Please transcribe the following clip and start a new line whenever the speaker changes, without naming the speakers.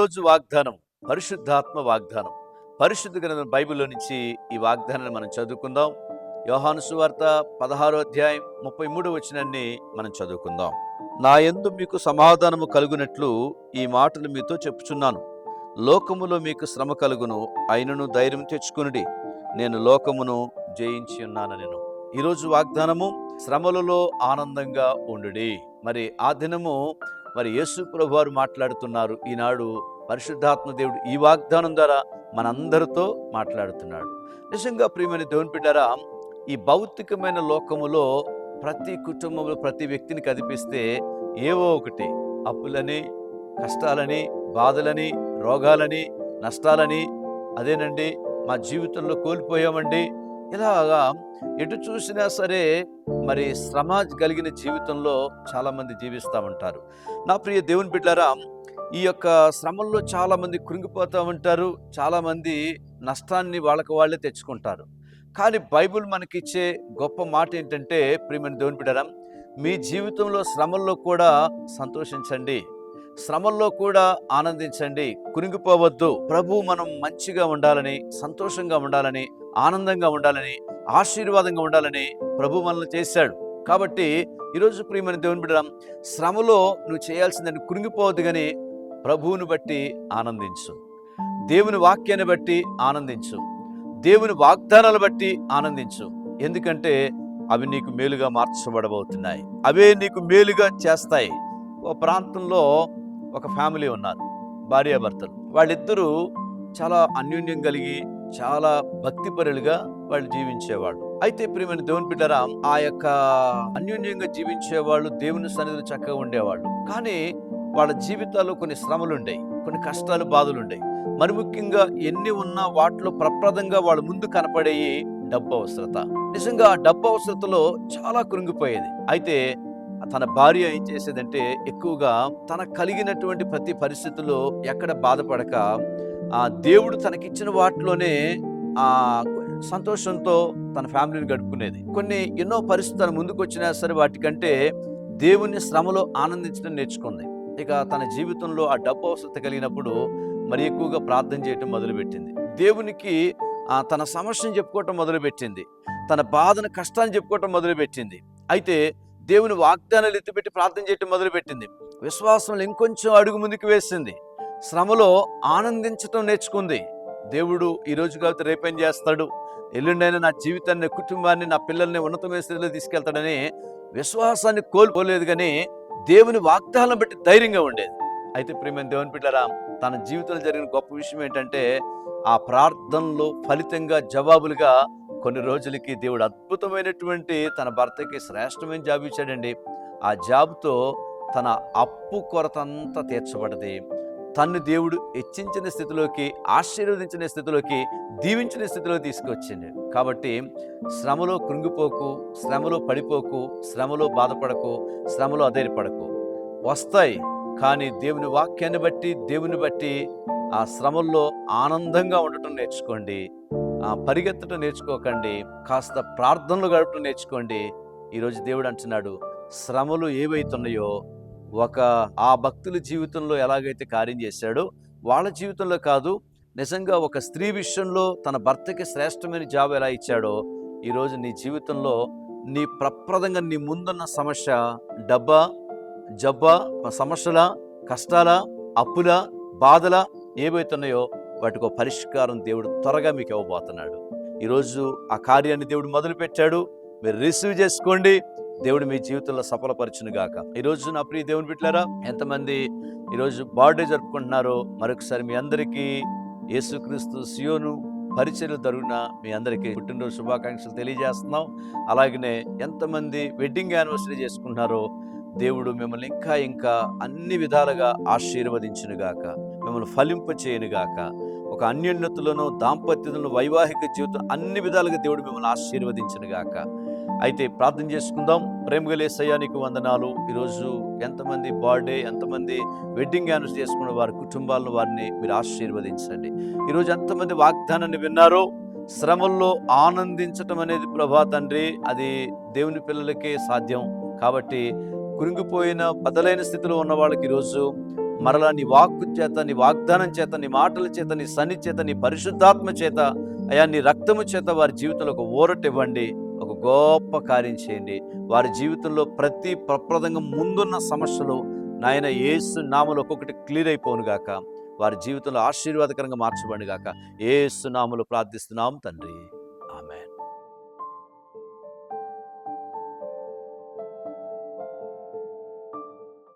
ఈరోజు వాగ్దానం పరిశుద్ధాత్మ వాగ్దానం. పరిశుద్ధ గ్రంథం బైబిల్లో నుంచి ఈ వాగ్దానాన్ని మనం చదువుకుందాం. యోహాను సువార్త 16వ అధ్యాయం 33వ వచనాన్ని మనం చదువుకుందాం. నా యందు మీకు సమాధానము కలుగునట్లు ఈ మాటలు మీతో చెప్పుచున్నాను. లోకములో మీకు శ్రమ కలుగును, అయినను ధైర్యం తెచ్చుకొనుడి, నేను లోకమును జయించి ఉన్నానెను. ఈరోజు వాగ్దానము శ్రమలలో ఆనందంగా ఉండుడి. మరి ఆ దినము యేసు ప్రభువారు మాట్లాడుతున్నారు. ఈనాడు పరిశుద్ధాత్మ దేవుడు ఈ వాగ్దానం ద్వారా మనందరితో మాట్లాడుతున్నాడు. నిజంగా ప్రియమైన దేవుని బిడ్డలారా, ఈ భౌతికమైన లోకములో ప్రతి కుటుంబంలో ప్రతి వ్యక్తిని కదిపిస్తే ఏవో ఒకటి అప్పులని, కష్టాలని, బాధలని, రోగాలని, నష్టాలని, అదేనండి మా జీవితంలో కోల్పోయామండి, ఇలాగా ఎటు చూసినా సరే శ్రమ కలిగిన జీవితంలో చాలామంది జీవిస్తూ ఉంటారు. నా ప్రియ దేవుని బిడ్డలారా, ఈ యొక్క శ్రమల్లో చాలామంది కృంగిపోతూ ఉంటారు. చాలామంది నష్టాన్ని వాళ్ళకి వాళ్ళే తెచ్చుకుంటారు. కానీ బైబిల్ మనకిచ్చే గొప్ప మాట ఏంటంటే, ప్రియమైన దేవుని బిడ్డలారా, మీ జీవితంలో శ్రమల్లో కూడా సంతోషించండి, శ్రమల్లో కూడా ఆనందించండి, కురింగిపోవద్దు. ప్రభు మనం మంచిగా ఉండాలని, సంతోషంగా ఉండాలని, ఆనందంగా ఉండాలని, ఆశీర్వాదంగా ఉండాలని ప్రభు మనల్ని చేశాడు. కాబట్టి ఈరోజు ప్రియమైన దేవుని బిడ్డలారా, శ్రమలో నువ్వు చేయాల్సిందని కురింగిపోవద్దు, కానీ ప్రభువుని బట్టి ఆనందించు, దేవుని వాక్యాన్ని బట్టి ఆనందించు, దేవుని వాగ్దానాలు బట్టి ఆనందించు. ఎందుకంటే అవి నీకు మేలుగా మార్చబడబోతున్నాయి, అవే నీకు మేలుగా చేస్తాయి. ఒక ప్రాంతంలో ఒక ఫ్యామిలీ ఉన్నారు, భార్యాభర్తలు. వాళ్ళిద్దరూ చాలా అన్యోన్యం కలిగి చాలా భక్తిపరులుగా వాళ్ళు జీవించేవాళ్ళు. అయితే ప్రియమైన దేవుని బిడ్డలారా, ఆ యొక్క అన్యోన్యంగా జీవించేవాళ్ళు దేవుని సన్నిధిలో చక్కగా ఉండేవాళ్ళు. కానీ వాళ్ళ జీవితాల్లో కొన్ని శ్రమలు ఉండేవి, కొన్ని కష్టాలు, బాధలు ఉండేవి. మరి ముఖ్యంగా ఎన్ని ఉన్నా వాటిలో ప్రప్రదంగా వాళ్ళ ముందు కనపడేవి డబ్బు అవసరత. నిజంగా ఆ డబ్బు అవసరతలో చాలా కృంగిపోయేది. అయితే తన భార్య ఏం చేసేదంటే, ఎక్కువగా తన కలిగినటువంటి ప్రతి పరిస్థితుల్లో ఎక్కడ బాధపడక ఆ దేవుడు తనకిచ్చిన వాటిలోనే ఆ సంతోషంతో తన ఫ్యామిలీని గడుపుకునేది. ఎన్నో పరిస్థితులు ముందుకు వచ్చినా సరే వాటికంటే దేవుని శ్రమలో ఆనందించడం నేర్చుకుంది. ఇక తన జీవితంలో ఆ డబ్బు అవసరత కలిగినప్పుడు ఎక్కువగా ప్రార్థన చేయటం మొదలుపెట్టింది. దేవునికి తన సమస్యను చెప్పుకోవటం మొదలుపెట్టింది, తన బాధను, కష్టాన్ని చెప్పుకోవటం మొదలుపెట్టింది. అయితే దేవుని వాగ్దానాలు ఎత్తిపెట్టి ప్రార్థన చేయటం మొదలుపెట్టింది. విశ్వాసంలో ఇంకొంచెం అడుగు ముందుకు వేసింది. శ్రమలో ఆనందించటం నేర్చుకుంది. దేవుడు ఈరోజు కాబట్టి రేపేం చేస్తాడు, ఎల్లుండైనా నా జీవితాన్ని, కుటుంబాన్ని, నా పిల్లల్ని ఉన్నతమైన స్థితిలో తీసుకెళ్తాడని విశ్వాసాన్ని కోల్పోలేదు, కానీ దేవుని వాగ్దానాలను బట్టి ధైర్యంగా ఉండేది. అయితే ప్రియమైన దేవుని బిడ్డలారా, తన జీవితంలో జరిగిన గొప్ప విషయం ఏంటంటే, ఆ ప్రార్థనలో ఫలితంగా జవాబులుగా కొన్ని రోజులకి దేవుడు అద్భుతమైనటువంటి తన భర్తకి శ్రేష్టమైన జాబ్ ఇచ్చాడండి. ఆ జాబ్తో తన అప్పు కొరత అంతా తీర్చబడది. తన్ను దేవుడు హెచ్చించిన స్థితిలోకి, ఆశీర్వదించిన స్థితిలోకి, దీవించిన స్థితిలో తీసుకొచ్చింది. కాబట్టి శ్రమలో కృంగిపోకు, శ్రమలో పడిపోకు, శ్రమలో బాధపడకు, శ్రమలో అధైర్యపడకు. వస్తాయి, కానీ దేవుని వాక్యాన్ని బట్టి, దేవుని బట్టి ఆ శ్రమల్లో ఆనందంగా ఉండటం నేర్చుకోండి. పరిగెత్తడం నేర్చుకోకండి, కాస్త ప్రార్థనలు గడపడం నేర్చుకోండి. ఈరోజు దేవుడు అంటున్నాడు, శ్రమలు ఏవైతున్నాయో ఆ భక్తుల జీవితంలో ఎలాగైతే కార్యం చేశాడో వాళ్ళ జీవితంలో కాదు, నిజంగా ఒక స్త్రీ విషయంలో తన భర్తకి శ్రేష్టమైన జాబ్ ఎలా ఇచ్చాడో, ఈరోజు నీ జీవితంలో నీ ప్రప్రదంగా నీ ముందున్న సమస్య డబ్బా, జబ్బా, సమస్యల, కష్టాల, అప్పుల, బాధల ఏవైతున్నాయో వాటికి ఒక పరిష్కారం దేవుడు త్వరగా మీకు ఇవ్వబోతున్నాడు. ఈరోజు ఆ కార్యాన్ని దేవుడు మొదలుపెట్టాడు. మీరు రిసీవ్ చేసుకోండి. దేవుడు మీ జీవితంలో సఫలపరచును గాక. ఈరోజు నా ప్రియ దేవుని బిడ్డలారా, ఎంతమంది ఈరోజు బర్త్డే జరుపుకుంటున్నారో మరొకసారి మీ అందరికీ యేసుక్రీస్తు సియోను పరిచర్యలు జరుగున మీ అందరికీ పుట్టినరోజు శుభాకాంక్షలు తెలియజేస్తున్నాం. అలాగనే ఎంతమంది వెడ్డింగ్ యానివర్సరీ చేసుకుంటున్నారో దేవుడు మిమ్మల్ని ఇంకా ఇంకా అన్ని విధాలుగా ఆశీర్వదించునుగాక, మిమ్మల్ని ఫలింప చేయనుగాక. ఒక అన్యోన్యతలను, దాంపత్యతలను, వైవాహిక జీవితం అన్ని విధాలుగా దేవుడు మిమ్మల్ని ఆశీర్వదించునుగాక. అయితే ప్రార్థన చేసుకుందాం. ప్రేమగల యేసయ్యా, నీకు వందనాలు. ఈరోజు ఎంతమంది బర్త్డే, ఎంతమంది వెడ్డింగ్ యానివర్సరీ చేసుకున్న వారి కుటుంబాలను, వారిని మీరు ఆశీర్వదించండి. ఈరోజు ఎంతమంది వాగ్దానాన్ని విన్నారో, శ్రమల్లో ఆనందించటం అనేది ప్రభా తండ్రి, అది దేవుని పిల్లలకే సాధ్యం. కాబట్టి కృంగిపోయిన బదలైన స్థితిలో ఉన్న వాళ్ళకి ఈరోజు మరలా నీ వాక్కు చేత, నీ వాగ్దానం చేత, నీ మాటల చేత, నీ సన్ని చేత, నీ పరిశుద్ధాత్మ చేత, అయా నీ రక్తము చేత వారి జీవితంలో ఒక ఊరట ఇవ్వండి, ఒక గొప్ప కార్యం చేయండి. వారి జీవితంలో ప్రతి ప్రప్రదంగా ముందున్న సమస్యలు నాయన యేసు నామములో ఒక్కొక్కటి క్లియర్ అయిపోను గాక, వారి జీవితంలో ఆశీర్వాదకరంగా మార్చబడి గాక. యేసు నామములో ప్రార్థిస్తున్నాం తండ్రి.